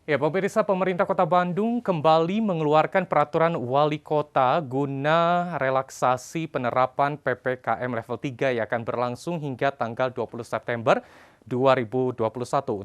Ya, pemirsa, pemerintah Kota Bandung kembali mengeluarkan peraturan wali kota guna relaksasi penerapan PPKM level 3 yang akan berlangsung hingga tanggal 20 September 2021.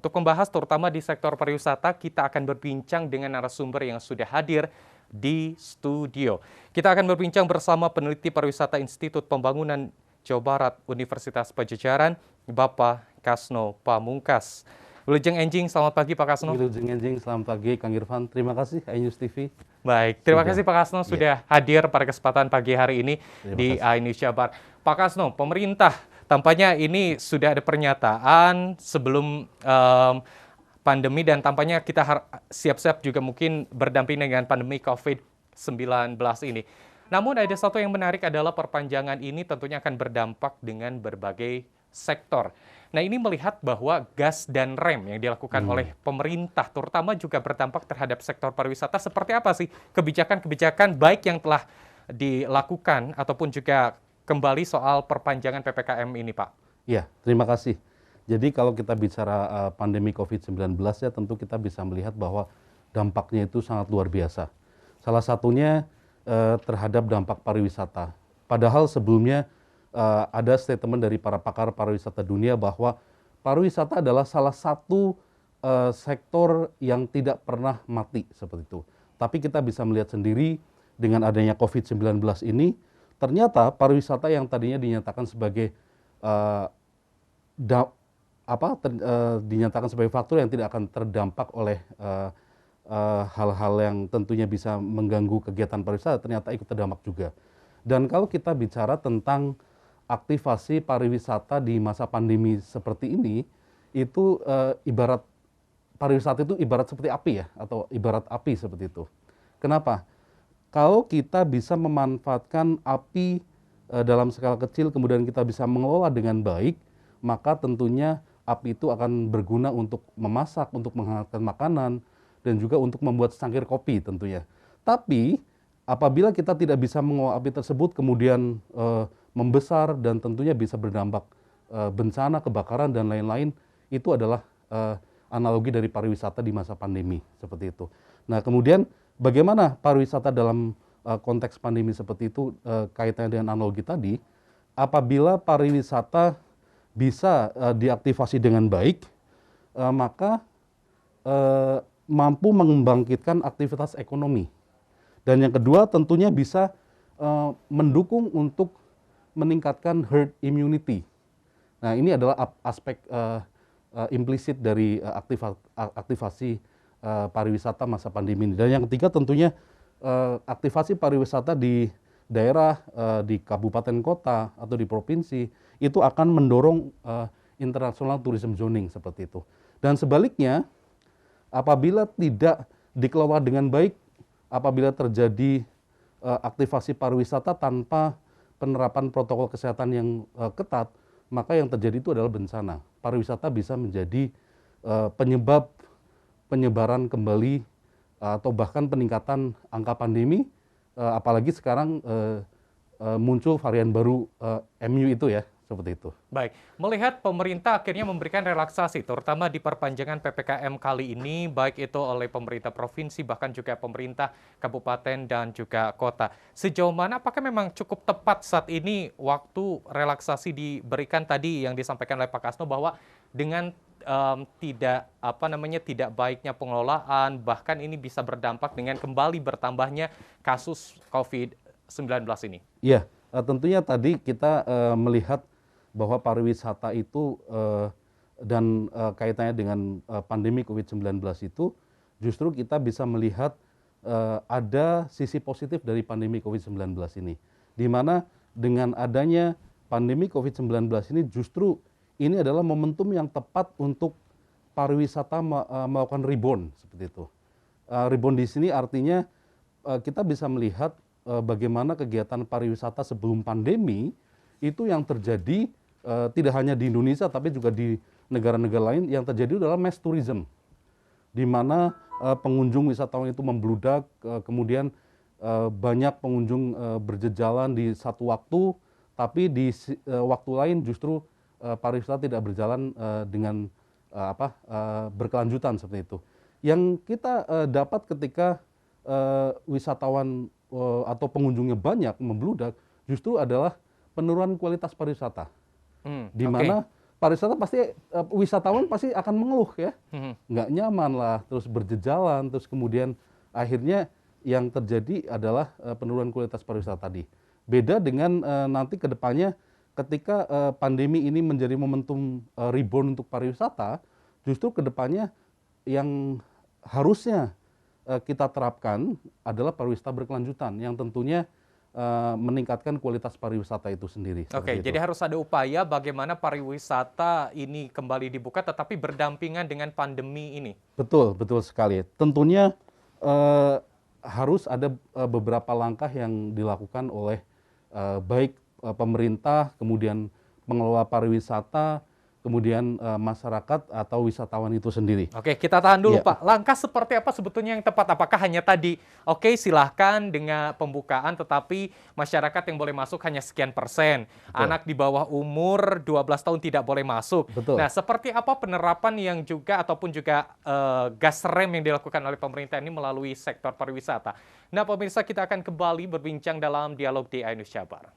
Untuk membahas terutama di sektor pariwisata, kita akan berbincang dengan narasumber yang sudah hadir di studio. Kita akan berbincang bersama peneliti pariwisata Institut Pembangunan Jawa Barat Universitas Pajajaran, Bapak Kasno Pamungkas. Wilujeng Enjing, selamat pagi Pak Kasno. Wilujeng Enjing, selamat pagi Kang Irfan. Terima kasih iNews TV. Baik, terima kasih Pak Kasno Ya, sudah hadir pada kesempatan pagi hari ini terima di kasih. iNews Jabar. Pak Kasno, pemerintah tampaknya ini sudah ada pernyataan sebelum pandemi dan tampaknya kita siap-siap juga mungkin berdampingan dengan pandemi COVID-19 ini. Namun ada satu yang menarik adalah perpanjangan ini tentunya akan berdampak dengan berbagai sektor. Nah, ini melihat bahwa gas dan rem yang dilakukan oleh pemerintah terutama juga berdampak terhadap sektor pariwisata. Seperti apa sih kebijakan-kebijakan baik yang telah dilakukan ataupun juga kembali soal perpanjangan PPKM ini, Pak? Ya, terima kasih. Jadi kalau kita bicara pandemi COVID-19 ya tentu kita bisa melihat bahwa dampaknya itu sangat luar biasa. Salah satunya terhadap dampak pariwisata. Padahal sebelumnya ada statement dari para pakar pariwisata dunia bahwa pariwisata adalah salah satu sektor yang tidak pernah mati seperti itu. Tapi kita bisa melihat sendiri dengan adanya COVID-19 ini, ternyata pariwisata yang tadinya dinyatakan sebagai eh, dinyatakan sebagai faktor yang tidak akan terdampak oleh hal-hal yang tentunya bisa mengganggu kegiatan pariwisata, ternyata ikut terdampak juga. Dan kalau kita bicara tentang aktivasi pariwisata di masa pandemi seperti ini, itu ibarat pariwisata itu ibarat seperti api ya, atau ibarat api seperti itu. Kenapa? Kalau kita bisa memanfaatkan api dalam skala kecil, kemudian kita bisa mengelola dengan baik, maka tentunya api itu akan berguna untuk memasak, untuk menghangatkan makanan, dan juga untuk membuat secangkir kopi tentunya. Tapi apabila kita tidak bisa mengelola api tersebut, kemudian membesar dan tentunya bisa berdampak bencana, kebakaran, dan lain-lain, itu adalah analogi dari pariwisata di masa pandemi, seperti itu. Nah, kemudian bagaimana pariwisata dalam konteks pandemi seperti itu kaitannya dengan analogi tadi? Apabila pariwisata bisa diaktifasi dengan baik, maka mampu membangkitkan aktivitas ekonomi. Dan yang kedua tentunya bisa mendukung untuk meningkatkan herd immunity. Nah, ini adalah aspek implisit dari aktivasi pariwisata masa pandemi ini. Dan yang ketiga tentunya aktivasi pariwisata di daerah, di kabupaten kota atau di provinsi itu akan mendorong international tourism zoning seperti itu. Dan sebaliknya, apabila tidak dikelola dengan baik, apabila terjadi aktivasi pariwisata tanpa penerapan protokol kesehatan yang ketat, maka yang terjadi itu adalah bencana. Pariwisata bisa menjadi penyebab penyebaran kembali atau bahkan peningkatan angka pandemi, apalagi sekarang muncul varian baru MU itu ya, seperti itu. Baik, melihat pemerintah akhirnya memberikan relaksasi, terutama di perpanjangan PPKM kali ini, baik itu oleh pemerintah provinsi, bahkan juga pemerintah kabupaten dan juga kota. Sejauh mana, apakah memang cukup tepat saat ini waktu relaksasi diberikan tadi yang disampaikan oleh Pak Kasno bahwa dengan tidak baiknya pengelolaan, bahkan ini bisa berdampak dengan kembali bertambahnya kasus COVID-19 ini? Iya, tentunya tadi kita melihat bahwa pariwisata itu dan kaitannya dengan pandemi COVID-19 itu justru kita bisa melihat ada sisi positif dari pandemi COVID-19 ini. Di mana dengan adanya pandemi COVID-19 ini justru ini adalah momentum yang tepat untuk pariwisata melakukan rebound seperti itu. Rebound di sini artinya kita bisa melihat bagaimana kegiatan pariwisata sebelum pandemi itu yang terjadi tidak hanya di Indonesia tapi juga di negara-negara lain. Yang terjadi adalah mass tourism, di mana pengunjung wisatawan itu membludak, kemudian banyak pengunjung berjejalan di satu waktu, tapi di waktu lain justru pariwisata tidak berjalan dengan berkelanjutan seperti itu. Yang kita dapat ketika wisatawan atau pengunjungnya banyak membludak, justru adalah penurunan kualitas pariwisata. Di Oke. mana pariwisata pasti wisatawan pasti akan mengeluh ya, Mhm. nggak nyaman lah, terus berjejalan, terus kemudian akhirnya yang terjadi adalah penurunan kualitas pariwisata tadi. Beda dengan nanti ke depannya ketika pandemi ini menjadi momentum rebound untuk pariwisata, justru ke depannya yang harusnya kita terapkan adalah pariwisata berkelanjutan yang tentunya meningkatkan kualitas pariwisata itu sendiri. Oke, Seperti itu. jadi harus ada upaya bagaimana pariwisata ini kembali dibuka tetapi berdampingan dengan pandemi ini. Betul, betul sekali. Tentunya eh, harus ada beberapa langkah yang dilakukan oleh baik pemerintah, kemudian pengelola pariwisata, kemudian masyarakat atau wisatawan itu sendiri. Oke, kita tahan dulu, Iya, Pak. Langkah seperti apa sebetulnya yang tepat? Apakah hanya tadi, oke silahkan dengan pembukaan, tetapi masyarakat yang boleh masuk hanya sekian persen. betul, Anak di bawah umur 12 tahun tidak boleh masuk. betul. Nah, seperti apa penerapan yang juga ataupun juga gas rem yang dilakukan oleh pemerintah ini melalui sektor pariwisata? Nah, pemirsa, kita akan kembali berbincang dalam Dialog di Indonesia Bar.